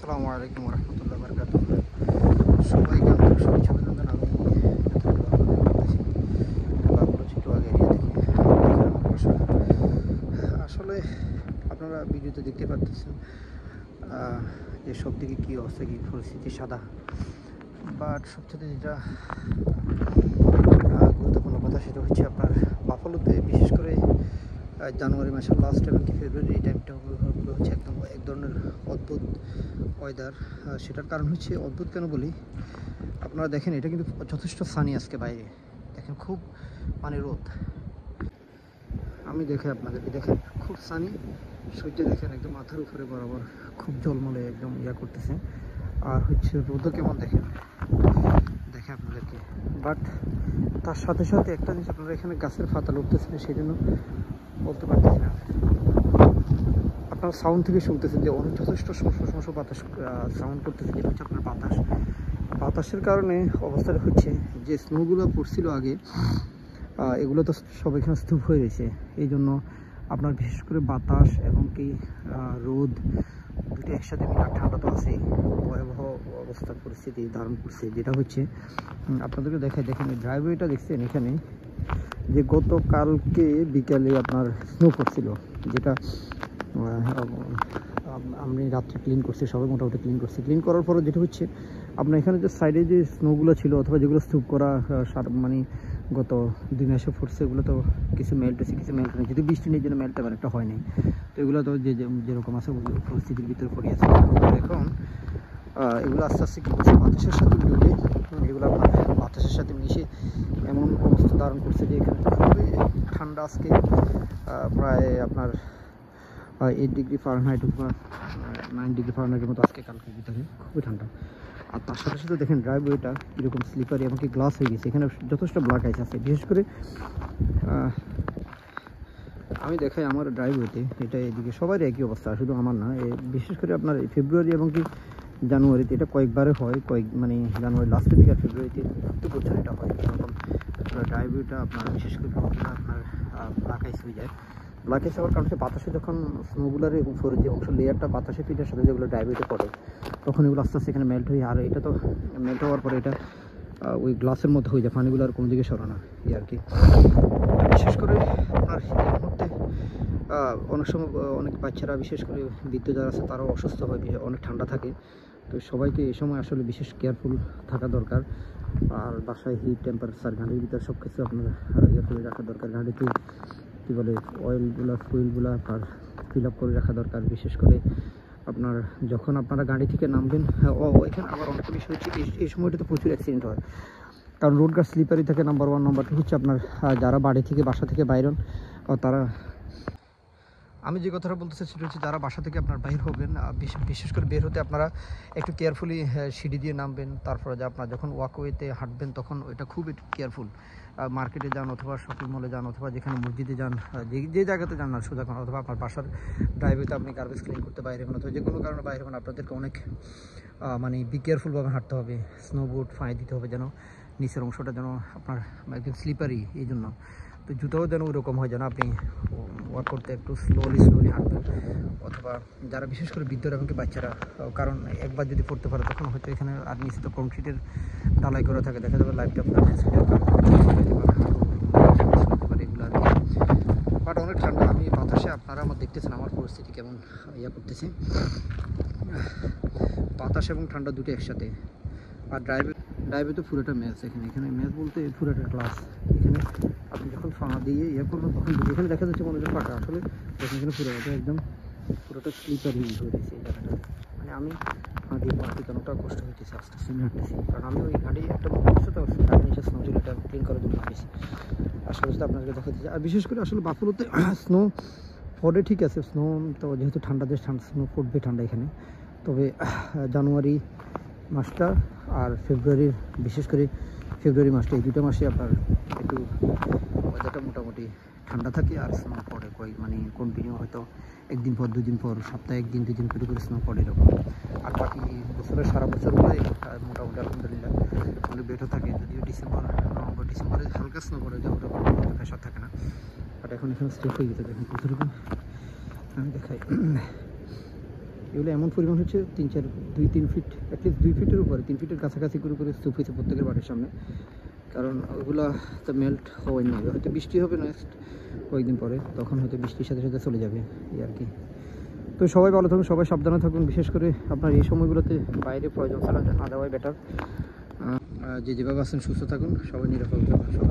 আসসালামু আলাইকুম রহমতুল্লাহ বরকাত। সবাইকে আন্তরিক শুভেচ্ছা অভিনন্দন। আমি একটু আগে এরিয়া থেকে আসলে আপনারা ভিডিওতে দেখতে পাচ্ছেন যে সব দিকে কী অবস্থা, কী পরিস্থিতি সাদা। বাট সবচেয়ে যেটা গুরুত্বপূর্ণ কথা সেটা হচ্ছে আপনার বাফালোতে বিশেষ করে জানুয়ারি মাসের লাস্ট এবং কি ফেব্রুয়ারি এই টাইমটা হচ্ছে একদম এক ধরনের অদ্ভুত ওয়েদার। সেটার কারণ হচ্ছে অদ্ভুত কেন বলি, আপনারা দেখেন এটা কিন্তু যথেষ্ট সানি আজকে বাইরে, দেখেন খুব মানে রোদ। আমি দেখে আপনাদেরকে দেখেন খুব সানি, সূর্য দেখেন একদম মাথার উপরে বরাবর খুব ঝলমলে একদম করতেছে। আর হচ্ছে রোদও কেমন দেখে আপনাদেরকে। বাট তার সাথে সাথে একটা জিনিস আপনারা এখানে গাছের পাতা লড়তেছেন, সেই জন্য বলতে পারতেছি না। আপনার সাউন্ড থেকে শুনতেছেন যে অনেক যথেষ্ট সমস্যা বাতাস সাউন্ড করতেছে, যেটা হচ্ছে আপনার বাতাসের কারণে অবস্থাটা হচ্ছে যে স্নোগুলো পড়ছিল আগে, এগুলো তো সব এখানে স্তূপ হয়ে রয়েছে। এই জন্য আপনার বিশেষ করে বাতাস এবং কি রোদ দুটো একসাথে মিলে, ঠান্ডা তো আছেই, ভয়াবহ অবস্থার পরিস্থিতি ধারণ করছে। যেটা হচ্ছে আপনাদেরকে দেখেন ড্রাইভওয়েটা দেখছেন এখানে, যে গতকালকে বিকালে আপনার স্নো পড়ছিল, যেটা আমি রাত্রে ক্লিন করছি, সবাই মোটামুটি ক্লিন করছি। ক্লিন করার পরে যেটা হচ্ছে আপনার এখানে যে সাইডে যে স্নোগুলো ছিল অথবা যেগুলো স্তূপ করা মানে গত 2 মাসে ফুটছে, এগুলো তো কিছু মেল্ট হয়েছে, কিছু মেল্ট নেই, যদি বৃষ্টি নেই জন্য মেল্ট তেমন একটা হয়নি। তো এগুলো তো যেরকম আছে পরিস্থিতির ভিতরে পড়িয়েছে। এখন এগুলো আস্তে আস্তে কী করছে, বাতাসের সাথে মিলে, এগুলো আপনার বাতাসের সাথে মিশে এমন অবস্থা ধারণ করছে যে এখানে খুবই ঠান্ডা আজকে। প্রায় আপনার 8 ডিগ্রি ফারেনহাইট অথবা 9 ডিগ্রি ফারেনহাইটের মতো আজকে কালকের ভিতরে, খুবই ঠান্ডা। আর তার সাথে সাথে দেখেন ড্রাইভওয়েটা কীরকম স্লিপারি এবং কি গ্লাস হয়ে গেছে, এখানে যথেষ্ট ব্ল্যাক আইস আছে। বিশেষ করে আমি দেখাই আমার ড্রাইভওয়েতে, এটা এদিকে সবারই একই অবস্থা, শুধু আমার না। বিশেষ করে আপনার ফেব্রুয়ারি এবং কি জানুয়ারিতে এটা কয়েকবারে হয়, মানে জানুয়ারি লাস্টের দিকে আর ফেব্রুয়ারিতে প্রত্যেক বছর এটা হয়। এরকম ড্রাইভওয়েটা আপনার বিশেষ করে আপনার ব্ল্যাক আইস হয়ে যায়। ব্ল্যাক আইস হওয়ার কারণে বাতাসে যখন স্নোগুলার উপরে যে অংশ লেয়ারটা বাতাসে পিঠার সাথে যেগুলো ড্রাইভওয়েতে পড়ে, তখন এগুলো আস্তে আস্তে এখানে মেল্ট হয়ে, আর এটা তো মেল্ট হওয়ার পরে এটা ওই গ্লাসের মধ্যে হয়ে যায়, পানিগুলো আর কোনো দিকে সরানো এই আর কি। বিশেষ করে আপনার এই মুহূর্তে অনেক সময় অনেক বাচ্চারা, বিশেষ করে বৃদ্ধ যারা আছে তারাও অসুস্থ হয়, অনেক ঠান্ডা থাকে। তো সবাইকে এই সময় আসলে বিশেষ কেয়ারফুল থাকা দরকার। আর বাসায় হিট টেম্পারেচার গাড়ির ভিতরে সব কিছু আপনার করে রাখা দরকার। গাড়িতে কী বলে অয়েলগুলো ফুয়েলগুলো আপনার ফিল আপ করে রাখা দরকার। বিশেষ করে আপনার যখন আপনারা গাড়ি থেকে নামবেন, এখানে আবার অনেক বিষয় হচ্ছে এই সময়টাতে প্রচুর অ্যাক্সিডেন্ট হয়, কারণ রোডঘাট স্লিপারি থাকে নাম্বার 1। নাম্বার 2 হচ্ছে আপনার যারা বাসা থেকে বাইরন, তারা, আমি যে কথাটা বলতে চাই সেটা হচ্ছে যারা বাসা থেকে আপনার বাইর হবেন, বিশেষ করে বের হতে আপনারা একটু কেয়ারফুলি সিঁড়ি দিয়ে নামবেন। তারপরে যে আপনার যখন ওয়াকওয়েতে হাঁটবেন তখন ওইটা খুব একটু কেয়ারফুল। মার্কেটে যান অথবা শপিং মলে যান অথবা যেখানে মসজিদে যান, যে জায়গাতে যান না সোজা কোন, অথবা আপনার বাসার ড্রাইভেতে আপনি গার্বেজ ক্লিন করতে বাইরে হবেন অথবা যে কোনো কারণে বাইরে হবেন, আপনাদেরকে অনেক মানে বি কেয়ারফুলভাবে হাঁটতে হবে। স্নো বুট ফাঁয়ে দিতে হবে যেন নিচের অংশটা যেন আপনার একদম স্লিপারি, এই জন্য তো জুতাও যেন ওইরকম হয় যেন আপনি ওয়াক করতে একটু স্লোলি হাঁটবেন। অথবা যারা বিশেষ করে বৃদ্ধরা এবং বাচ্চারা, কারণ একবার যদি পড়তে পারে তখন হয়তো এখানে আর নিচে তো কংক্রিটের ঢালাই করা থাকে, দেখা যাবে লাইফটা আপনার এগুলো আর কি। বাট অনেক ঠান্ডা, আমি বাতাসে, আপনারা আমার দেখতেছেন আমার পরিস্থিতি কেমন করতেছে, বাতাস এবং ঠান্ডা দুটো একসাথে। আর ড্রাইভে তো পুরোটা ম্যাচ, এখানে ম্যাচ বলতে পুরোটা ক্লাস। এখানে আপনি যখন ফাঁকা দিয়ে করবেন তখন এখানে দেখা যাচ্ছে মনে হচ্ছে ফাঁকা, আসলে এখানে পুরোটা একদম পুরোটা স্লিপার হয়ে গেছে এই জায়গাটা। মানে আমি দিয়ে পাড়াতে কেনটা কষ্ট হইতেছে, আস্তে আস্তে হাঁটতেছি, কারণ আমি ওই গাড়ি একটা তো গাড়ি নিচে স্নো ছিল, এটা ক্লিন করার জন্য হাঁটেছি। আসলে আপনাদেরকে দেখা যাচ্ছে। আর বিশেষ করে আসলে বাফালোতে স্নো পড়ে, ঠিক আছে, স্নো তো যেহেতু ঠান্ডা দেশ, স্নো পড়বে ঠান্ডা এখানে। তবে জানুয়ারি মাসটা আর বিশেষ করে ফেব্রুয়ারি মাসটা, এই দুটো মাসে আপনার একটু ওয়েদারটা মোটামুটি ঠান্ডা থাকে আর স্নো পড়ে মানে কন্টিনিউ, হয়তো একদিন পর 2 দিন পর, সপ্তাহে 1 দিন 2 দিন করে স্নো পড়ে এরকম। আর বাকি বছরের সারা বছরগুলোই মোটামুটি আলহামদুলিল্লাহ অনেক বেটার থাকে। যদিও ডিসেম্বরে হালকা স্নো পড়ে, যে ওটা প্রেশার থাকে না। বাট এখন এখানে স্টেপ হয়ে গেছে, দেখুন প্রচুর। আমি দেখাই এগুলো এমন পরিমাণ হচ্ছে 2-3 ফিট, অ্যাটলিস্ট 2 ফিটের উপরে, 3 ফিটের কাছাকাছি করে স্তূপ হয়েছে প্রত্যেকের বাড়ির সামনে। কারণ ওগুলা তো মেল্ট হওয়াই না, হয়তো বৃষ্টি হবে নেক্সট কয়েকদিন পরে, তখন হয়তো বৃষ্টির সাথে সাথে চলে যাবে এই আর কি। তো সবাই ভালো থাকুন, সবাই সাবধানে থাকুন, বিশেষ করে আপনার এই সময়গুলোতে বাইরে প্রয়োজন ছাড়া না যাওয়াই বেটার। যে যেভাবে আছেন সুস্থ থাকুন, সবাই নিরাপদ থাকুন।